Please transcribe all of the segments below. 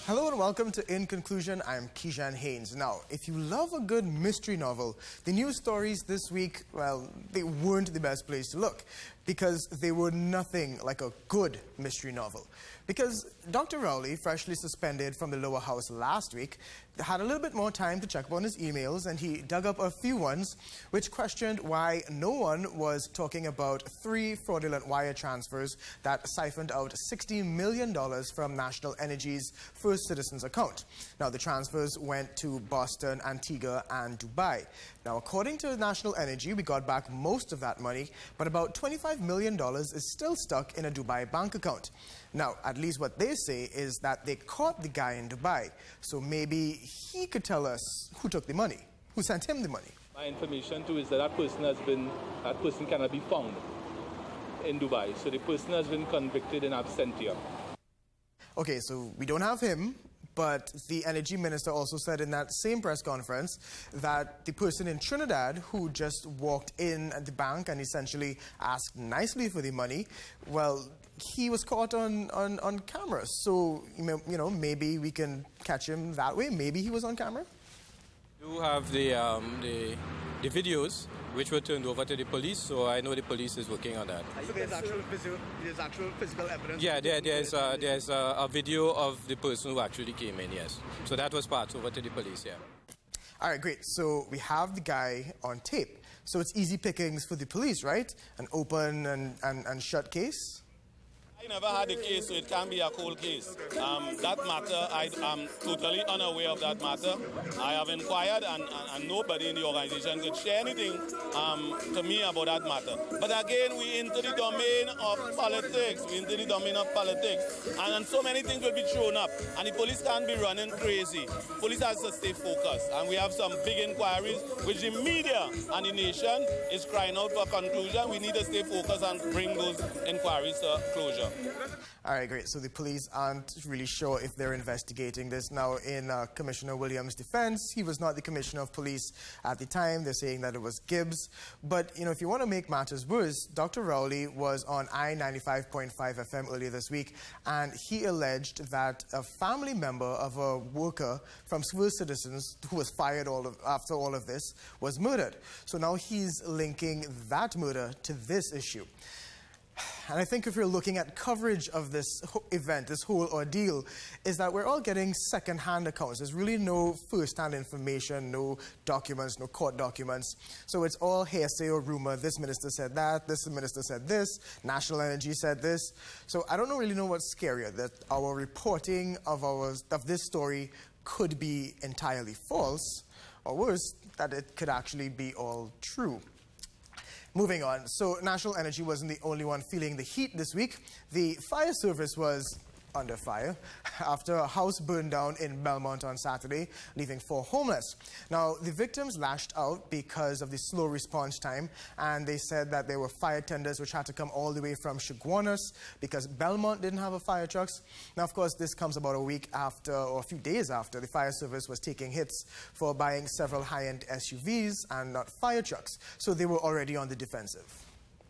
Hello and welcome to In Conclusion. I'm Kejan Haynes. Now, if you love a good mystery novel, the news stories this week, well, they weren't the best place to look because they were nothing like a good mystery novel. Because Dr. Rowley, freshly suspended from the lower house last week, had a little bit more time to check up on his emails, and he dug up a few ones which questioned why no one was talking about 3 fraudulent wire transfers that siphoned out $60 million from National Energy's First Citizens account. Now, the transfers went to Boston, Antigua, and Dubai. Now, according to National Energy, we got back most of that money, but about $25 million is still stuck in a Dubai bank account. Now, at least what they say is that they caught the guy in Dubai, so maybe he could tell us who took the money, who sent him the money. My information too is that that person cannot be found in Dubai, so the person has been convicted in absentia. Okay, so we don't have him, but the energy minister also said in that same press conference that the person in Trinidad who just walked in at the bank and essentially asked nicely for the money, well, he was caught on camera. So, you know, maybe we can catch him that way. Maybe he was on camera. You have the videos which were turned over to the police, so I know the police is working on that. So there's actual physical evidence? Yeah, there's a video of the person who actually came in, yes. So that was passed over to the police, yeah. All right, great. So we have the guy on tape. So it's easy pickings for the police, right? An open and shut case? I never had a case, so it can be a cold case. That matter, I am totally unaware of that matter. I have inquired, and nobody in the organization could share anything to me about that matter. But again, we into the domain of politics. And so many things will be thrown up, and the police can't be running crazy. Police has to stay focused, and we have some big inquiries, which the media and the nation is crying out for conclusion. We need to stay focused and bring those inquiries to closure. All right, great. So the police aren't really sure if they're investigating this. Now, in Commissioner Williams' defense, he was not the commissioner of police at the time. They're saying that it was Gibbs. But, you know, if you want to make matters worse, Dr. Rowley was on I-95.5 FM earlier this week, and he alleged that a family member of a worker from First Citizens who was fired after all of this was murdered. So now he's linking that murder to this issue. And I think if you're looking at coverage of this event, this whole ordeal, is that we're all getting second-hand accounts. There's really no first-hand information, no documents, no court documents. So it's all hearsay or rumor. This minister said that, this minister said this, National Energy said this. So I don't really know what's scarier, that our reporting of this story could be entirely false, or worse, that it could actually be all true. Moving on, so National Energy wasn't the only one feeling the heat this week. The fire service was under fire after a house burned down in Belmont on Saturday, leaving 4 homeless. Now, the victims lashed out because of the slow response time, and they said that there were fire tenders which had to come all the way from Chaguanas because Belmont didn't have a fire trucks. Now, of course, this comes about a week after, or a few days after, the fire service was taking hits for buying several high-end SUVs and not fire trucks. So they were already on the defensive.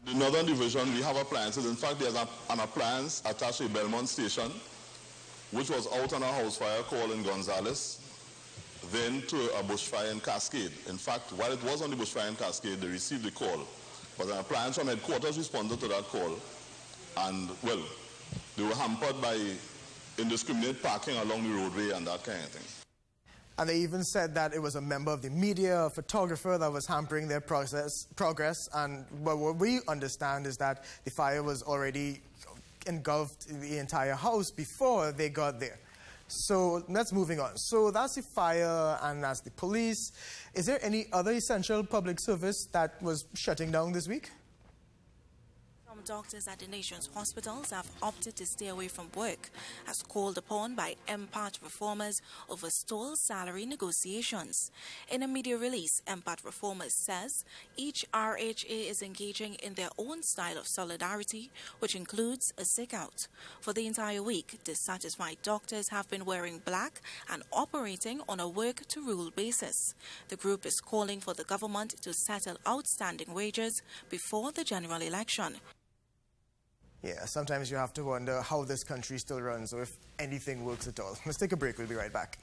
The Northern Division, we have appliances. In fact, there's an appliance attached to Belmont Station, which was out on a house fire call in Gonzales, then to a bushfire in Cascade. In fact, while it was on the bushfire in Cascade, they received the call. But an appliance from headquarters responded to that call, and, well, they were hampered by indiscriminate parking along the roadway and that kind of thing. And they even said that it was a member of the media, a photographer, that was hampering their progress. And what we understand is that the fire was already engulfed the entire house before they got there. So that's moving on. So that's the fire and that's the police. Is there any other essential public service that was shutting down this week? Doctors at the nation's hospitals have opted to stay away from work, as called upon by MPAT reformers over stalled salary negotiations. In a media release, MPAT reformers says each RHA is engaging in their own style of solidarity, which includes a sick-out. For the entire week, dissatisfied doctors have been wearing black and operating on a work-to-rule basis. The group is calling for the government to settle outstanding wages before the general election. Yeah, sometimes you have to wonder how this country still runs or if anything works at all. Let's take a break. We'll be right back.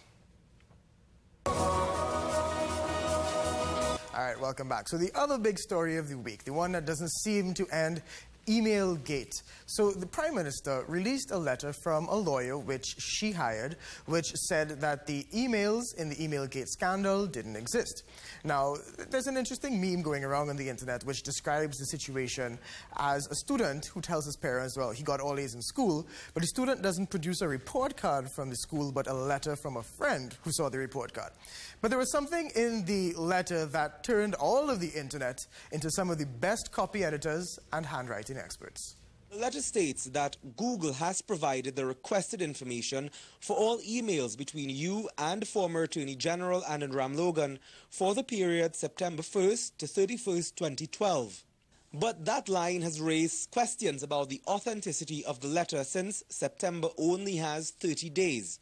All right, welcome back. So the other big story of the week, the one that doesn't seem to end, email gate. So the Prime Minister released a letter from a lawyer which she hired, which said that the emails in the email gate scandal didn't exist. Now, there's an interesting meme going around on the internet which describes the situation as a student who tells his parents, well, he got all A's in school, but the student doesn't produce a report card from the school, but a letter from a friend who saw the report card. But there was something in the letter that turned all of the internet into some of the best copy editors and handwriting experts. The letter states that Google has provided the requested information for all emails between you and former Attorney General Anand Ramlogan for the period September 1st to 31st, 2012. But that line has raised questions about the authenticity of the letter since September only has 30 days.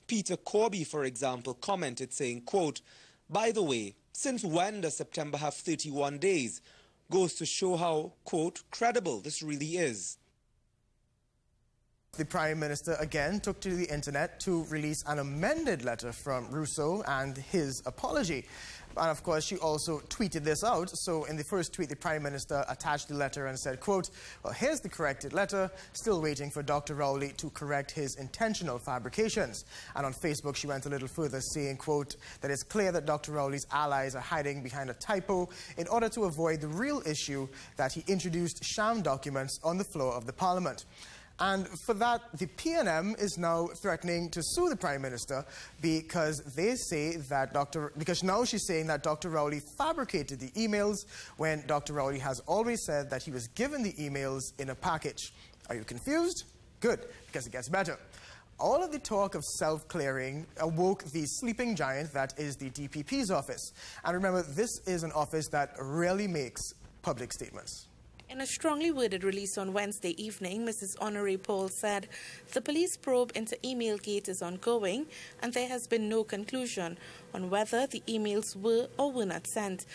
Peter Corby, for example, commented saying, quote, "By the way, since when does September have 31 days? Goes to show how, quote, credible this really is." The Prime Minister again took to the internet to release an amended letter from Rousseau and his apology. And of course, she also tweeted this out. So in the first tweet, the Prime Minister attached the letter and said, quote, "Well, here's the corrected letter, still waiting for Dr. Rowley to correct his intentional fabrications." And on Facebook, she went a little further, saying, quote, "that it's clear that Dr. Rowley's allies are hiding behind a typo in order to avoid the real issue that he introduced sham documents on the floor of the Parliament." And for that, the PNM is now threatening to sue the Prime Minister because they say that because now she's saying that Dr. Rowley fabricated the emails when Dr. Rowley has always said that he was given the emails in a package. Are you confused? Good, because it gets better. All of the talk of self-clearing awoke the sleeping giant that is the DPP's office. And remember, this is an office that rarely makes public statements. In a strongly worded release on Wednesday evening, Mrs. Honoré Paul said the police probe into Emailgate is ongoing and there has been no conclusion on whether the emails were or were not sent.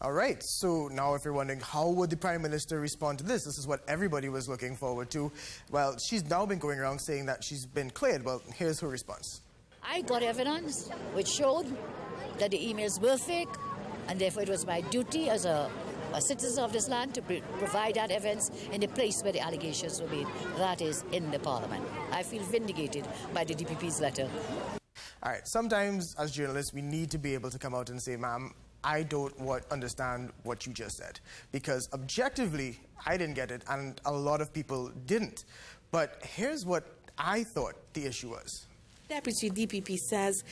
All right, so now if you're wondering how would the Prime Minister respond to this, this is what everybody was looking forward to. Well, she's now been going around saying that she's been cleared. Well, here's her response. I got evidence which showed that the emails were fake, and therefore it was my duty as a citizen of this land to provide that evidence in the place where the allegations were made, that is, in the Parliament. I feel vindicated by the DPP's letter. All right, sometimes as journalists we need to be able to come out and say, ma'am, I don't understand what you just said, because objectively I didn't get it and a lot of people didn't. But here's what I thought the issue was. Deputy DPP says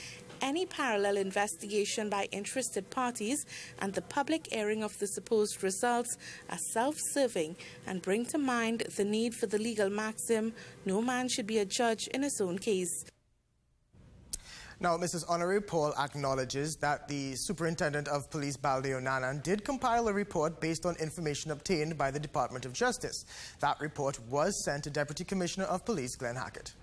any parallel investigation by interested parties and the public airing of the supposed results are self-serving and bring to mind the need for the legal maxim, no man should be a judge in his own case. Now, Mrs. Honoré Paul acknowledges that the Superintendent of Police, Baldeo Nanan, did compile a report based on information obtained by the Department of Justice. That report was sent to Deputy Commissioner of Police, Glenn Hackett.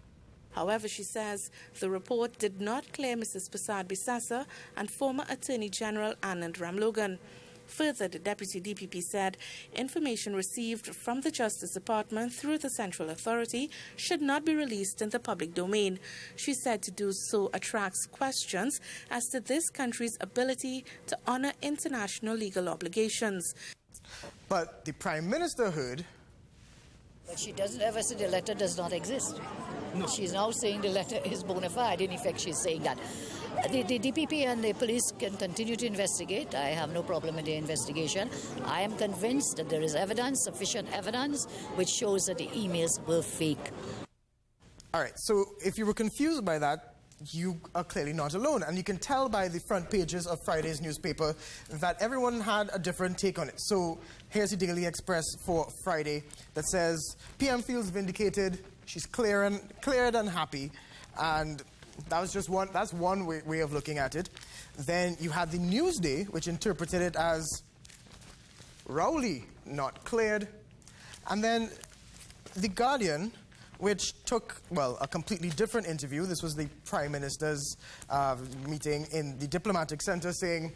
However, she says the report did not clear Mrs. Prasad Bisasa and former Attorney General Anand Ramlogan. Further, the Deputy DPP said information received from the Justice Department through the Central Authority should not be released in the public domain. She said to do so attracts questions as to this country's ability to honor international legal obligations. But the Prime Minister heard. But she doesn't ever say the letter does not exist. No. She's now saying the letter is bona fide. In effect, she's saying that. The DPP and the police can continue to investigate. I have no problem in the investigation. I am convinced that there is evidence, sufficient evidence, which shows that the emails were fake. All right, so if you were confused by that, you are clearly not alone. And you can tell by the front pages of Friday's newspaper that everyone had a different take on it. So here's the Daily Express for Friday that says, PM feels vindicated, she's cleared and happy. And that's one way of looking at it. Then you had the Newsday, which interpreted it as Rowley not cleared. And then the Guardian, which took, well, a completely different interview. This was the Prime Minister's meeting in the Diplomatic Centre saying,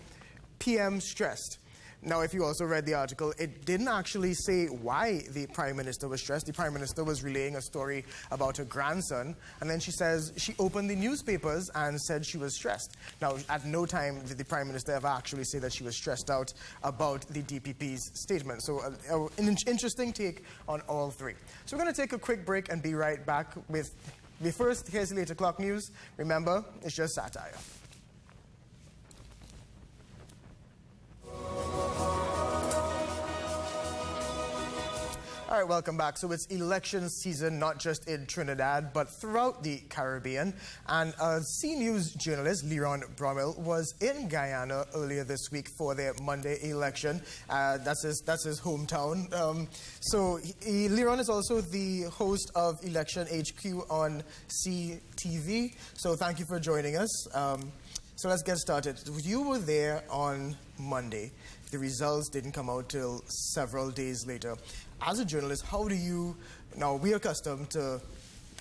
PM stressed. Now, if you also read the article, it didn't actually say why the Prime Minister was stressed. The Prime Minister was relaying a story about her grandson, and then she says she opened the newspapers and said she was stressed. Now, at no time did the Prime Minister ever actually say that she was stressed out about the DPP's statement. So an interesting take on all three. So we're going to take a quick break and be right back with the first. Here's the 8 o'clock news. Remember, it's just satire. All right, welcome back. So it's election season, not just in Trinidad, but throughout the Caribbean. And C News journalist Leeron Brumell was in Guyana earlier this week for their Monday election. That's his hometown. Leeron is also the host of Election HQ on CTV. So thank you for joining us. So let's get started. You were there on Monday. The results didn't come out till several days later. As a journalist, how do you, now we're accustomed to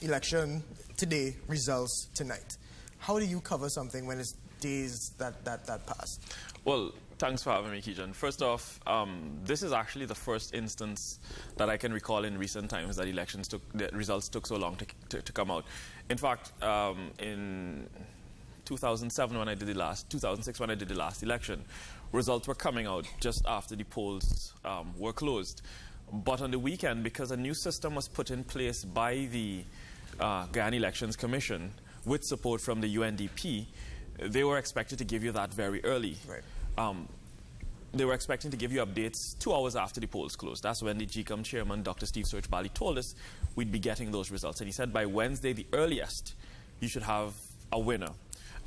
election today, results tonight. How do you cover something when it's days that pass? Well, thanks for having me, Kejan. First off, this is actually the first instance that I can recall in recent times that the results took so long to come out. In fact, in 2007 when I did the last, 2006 when I did the last election, results were coming out just after the polls were closed. But on the weekend, because a new system was put in place by the Guyana Elections Commission with support from the UNDP, they were expected to give you that very early. Right. They were expecting to give you updates 2 hours after the polls closed. That's when the GCOM chairman, Dr. Steve Search-Bali, told us we'd be getting those results. And he said by Wednesday, the earliest, you should have a winner.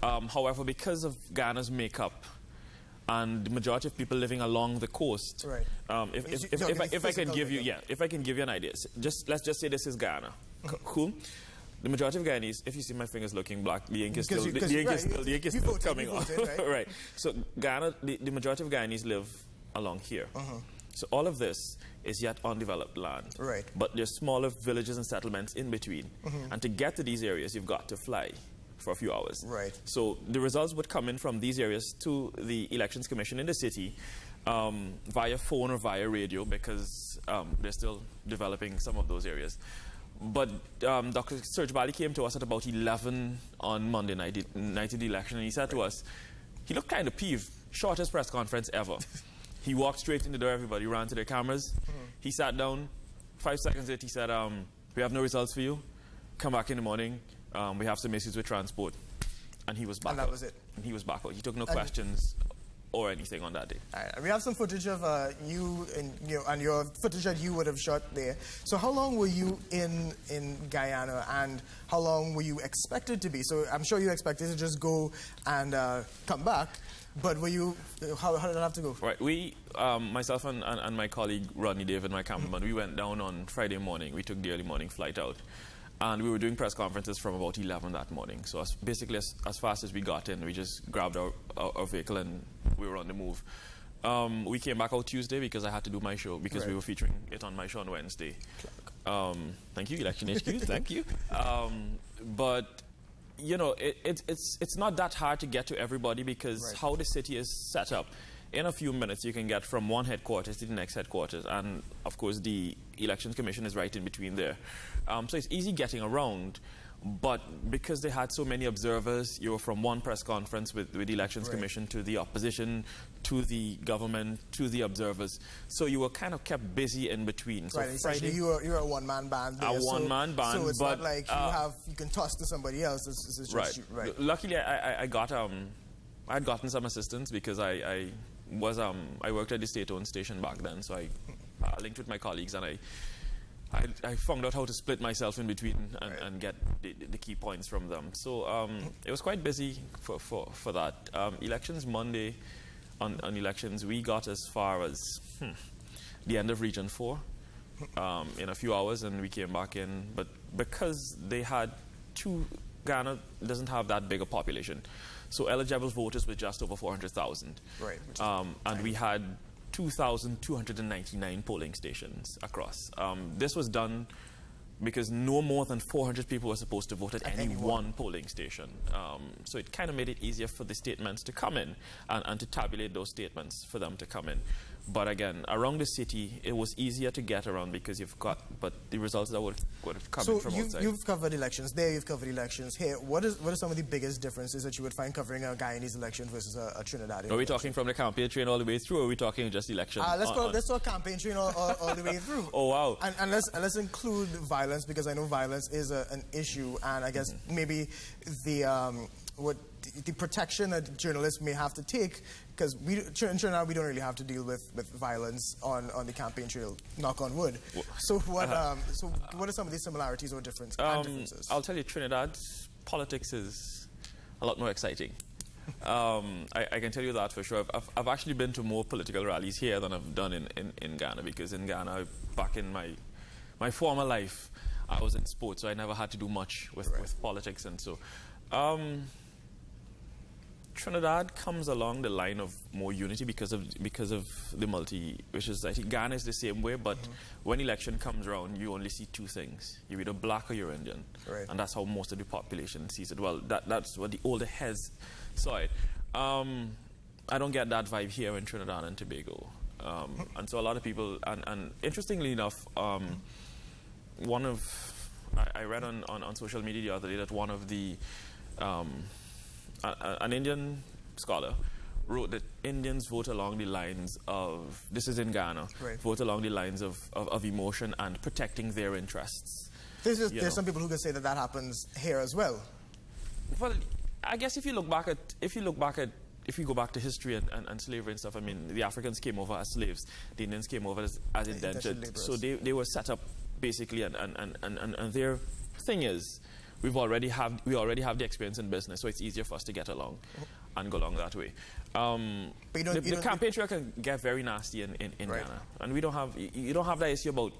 However, because of Guyana's makeup, and the majority of people living along the coast. Right. If I can give you an idea, let's just say this is Guyana. Cool. The majority of Guyanese, if you see my fingers looking black, the ink is still coming off. Right. So Guyana, the majority of Guyanese live along here. So all of this is yet undeveloped land. Right. But there's smaller villages and settlements in between. And to get to these areas, you've got to fly for a few hours. Right. So the results would come in from these areas to the Elections Commission in the city via phone or via radio, because they're still developing some of those areas. But Dr. Search-Bali came to us at about 11 on Monday night of the election, and he said to us, he looked kind of peeved, shortest press conference ever. He walked straight in the door, everybody ran to their cameras. He sat down, 5 seconds later he said, we have no results for you, come back in the morning. We have some issues with transport. And he was back and that was it. And he was back out. He took no questions or anything on that day. All right. We have some footage of you and your footage that you would have shot there. So how long were you in Guyana, and how long were you expected to be? So I'm sure you expected to just go and come back, but were you, how did that have to go? Right. We, myself and my colleague Rodney David, my cameraman, we went down on Friday morning. We took the early morning flight out. And we were doing press conferences from about 11 that morning. So basically, as fast as we got in, we just grabbed our vehicle and we were on the move. We came back out Tuesday because I had to do my show, because we were featuring it on my show on Wednesday. Thank you, Election HQ, thank you. But, you know, it's not that hard to get to everybody, because how the city is set up. In a few minutes, you can get from one headquarters to the next headquarters. And, of course, the Elections Commission is right in between there. So it's easy getting around. But because they had so many observers, you were from one press conference with the Elections Commission to the opposition, to the government, to the observers. So you were kind of kept busy in between. So Friday, you're a one-man band there. A one-man band. So it's not like you can toss to somebody else. It's just you, right. Luckily, I'd gotten some assistance, because I worked at the state-owned station back then, so I linked with my colleagues, and I found out how to split myself in between and get the key points from them. So it was quite busy for that. Elections Monday, on elections, we got as far as the end of Region 4 in a few hours, and we came back in. But because they had Guyana doesn't have that big a population. So eligible voters were just over 400,000. Right. And we had 2,299 polling stations across. This was done because no more than 400 people were supposed to vote at any one polling station. So it kind of made it easier for the statements to come in and to tabulate those statements for them to come in. But again, around the city, it was easier to get around because you've got, but the results that would have come in from outside. So you've covered elections there, you've covered elections here. What are some of the biggest differences that you would find covering a Guyanese election versus a Trinidadian? Are we talking from the campaign train all the way through, or are we talking just election? Let's talk campaign train all the way through. Oh, wow. And let's include violence, because I know violence is an issue, and I guess maybe the protection that journalists may have to take, because in Trinidad we don't really have to deal with violence on the campaign trail, knock on wood. So what are some of the similarities or differences? I'll tell you, Trinidad's politics is a lot more exciting. I can tell you that for sure. I've actually been to more political rallies here than I've done in Ghana, because in Ghana, back in my former life, I was in sports, so I never had to do much with politics, and so Trinidad comes along the line of more unity because of the which is, I think Ghana is the same way, but when election comes around, you only see two things: you're either black or you're Indian, and that's how most of the population sees it. Well, that's what the older heads saw it. I don't get that vibe here in Trinidad and Tobago, and so a lot of people, and interestingly enough, I read on social media the other day that one of the an Indian scholar wrote that Indians vote along the lines of, this is in Ghana, vote along the lines of emotion and protecting their interests. There's some people who could say that happens here as well. Well, I guess if you go back to history and slavery and stuff, I mean, the Africans came over as slaves, the Indians came over as indentured, so they were set up basically, and their thing is, we already have the experience in business, so it's easier for us to get along and go along that way. The campaign trail can get very nasty in Ghana, and you don't have that issue about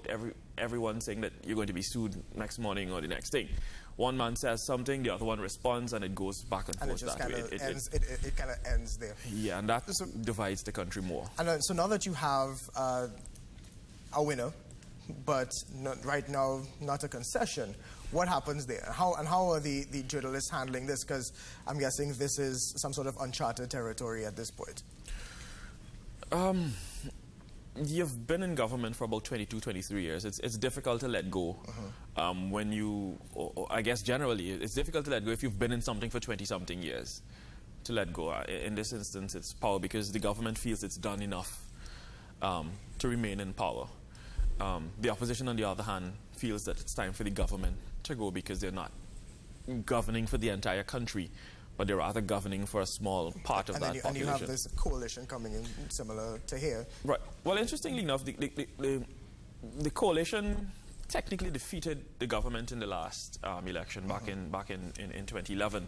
everyone saying that you're going to be sued next morning or the next thing. One man says something, the other one responds, and it goes back and forth that way. It kind of ends there. Yeah, and that divides the country more. And so now that you have a winner, but right now not a concession, what happens there? How are the journalists handling this? Because I'm guessing this is some sort of uncharted territory at this point. You've been in government for about 22, 23 years. It's difficult to let go when you, I guess generally, it's difficult to let go if you've been in something for 20-something years. To let go. In this instance, it's power, because the government feels it's done enough to remain in power. The opposition, on the other hand, feels that it's time for the government to go, because they're not governing for the entire country, but they're rather governing for a small part of that population. And you have this coalition coming in similar to here. Right. Well, interestingly enough, the coalition technically defeated the government in the last election back in 2011.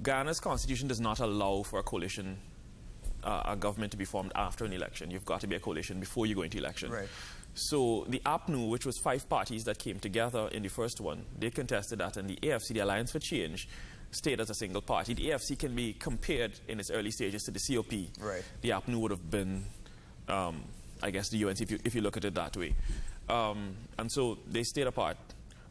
Ghana's constitution does not allow for a coalition, a government to be formed after an election. You've got to be a coalition before you go into election. Right. So the APNU, which was 5 parties that came together in the first one, they contested that, and the AFC, the Alliance for Change, stayed as a single party. The AFC can be compared in its early stages to the COP. Right. The APNU would have been, I guess, the UNC, if you look at it that way. And so they stayed apart.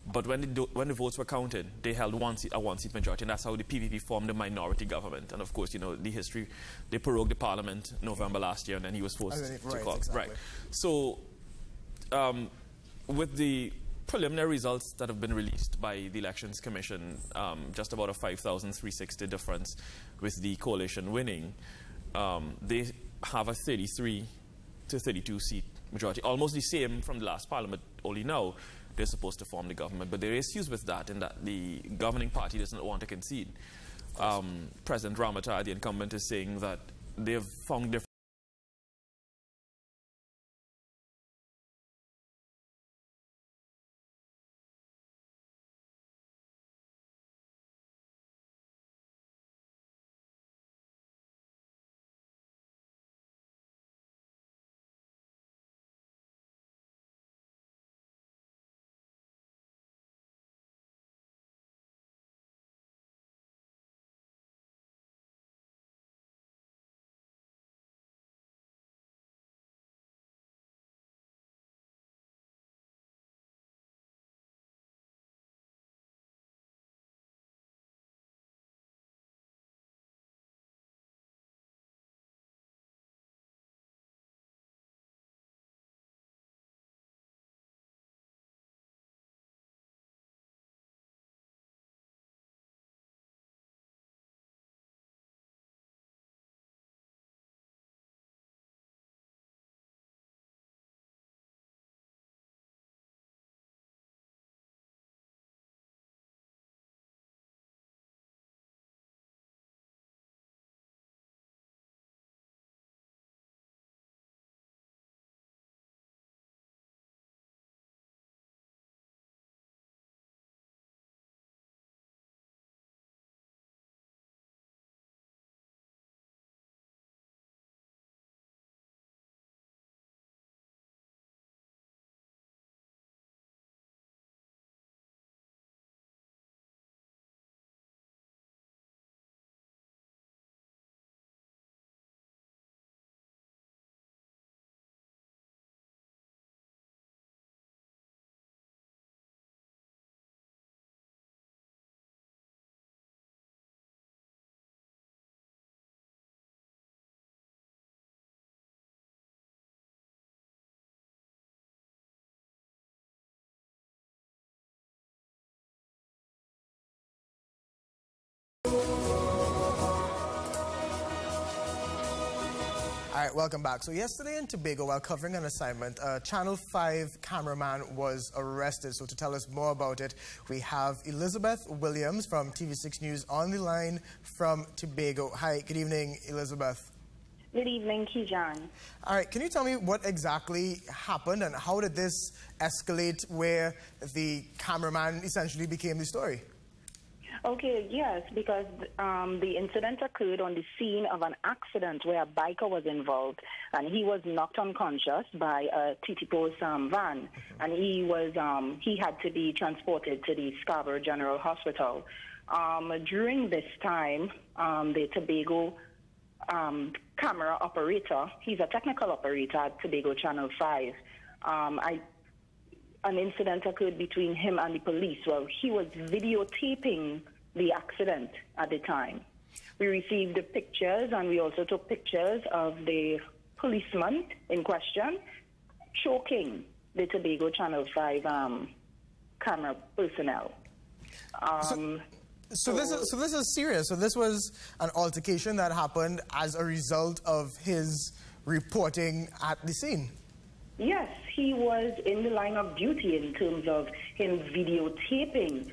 But when the votes were counted, they held a one-seat majority, and that's how the PPP formed a minority government. And of course, you know, the history, they prorogued the parliament November last year, and then he was forced to call. Exactly. Right. So with the preliminary results that have been released by the Elections Commission, just about a 5,360 difference with the coalition winning, they have a 33 to 32 seat majority, almost the same from the last parliament, only now they're supposed to form the government. But there are issues with that, in that the governing party doesn't want to concede. President Ramata, the incumbent, is saying that they've found different right, welcome back. So yesterday in Tobago, while covering an assignment, a Channel 5 cameraman was arrested. So to tell us more about it, we have Elizabeth Williams from TV6 News on the line from Tobago. Hi, good evening, Elizabeth. Good evening, Kejan. All right, can you tell me what exactly happened and how did this escalate where the cameraman essentially became the story? Okay, yes, because the incident occurred on the scene of an accident where a biker was involved, and he was knocked unconscious by a Titipo's van, and he had to be transported to the Scarborough General Hospital. During this time, the Tobago camera operator, he's a technical operator at Tobago Channel 5, an incident occurred between him and the police. Well, he was videotaping the accident at the time. We received the pictures, and we also took pictures of the policeman in question choking the Tobago Channel 5 camera personnel. So this is serious. So this was an altercation that happened as a result of his reporting at the scene. Yes, he was in the line of duty in terms of him videotaping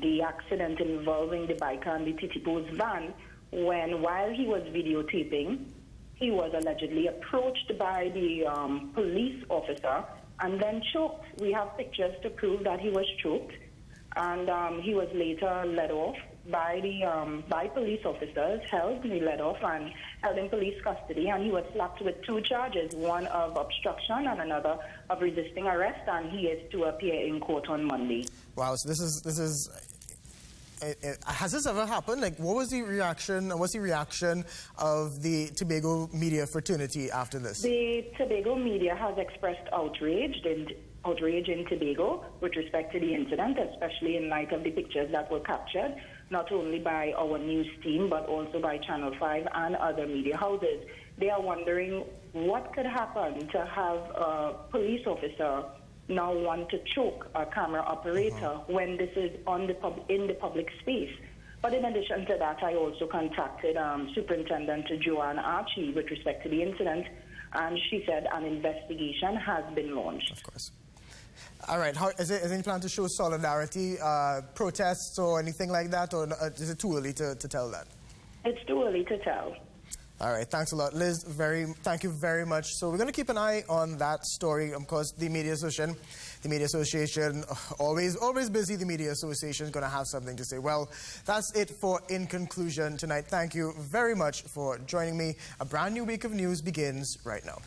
the accident involving the biker and the Titipo's van, while he was videotaping, he was allegedly approached by the police officer and then choked. We have pictures to prove that he was choked, and he was later led off by police officers, led off and held in police custody, and he was slapped with 2 charges, one of obstruction and another of resisting arrest, and he is to appear in court on Monday. Wow, so this is has this ever happened? Like, what was the reaction? What's the reaction of the Tobago media fraternity after this? The Tobago media has expressed outrage in Tobago with respect to the incident, especially in light of the pictures that were captured, not only by our news team, but also by Channel 5 and other media houses. They are wondering what could happen to have a police officer now want to choke a camera operator when this is in the public space. But in addition to that, I also contacted Superintendent Joanne Archie with respect to the incident, and she said an investigation has been launched. Of course. All right. Is there any plan to show solidarity, protests or anything like that, or is it too early to tell that? It's too early to tell. All right. Thanks a lot, Liz. Thank you very much. So we're going to keep an eye on that story. Of course, the Media Association, always busy. The Media Association is going to have something to say. Well, that's it for In Conclusion tonight. Thank you very much for joining me. A brand new week of news begins right now.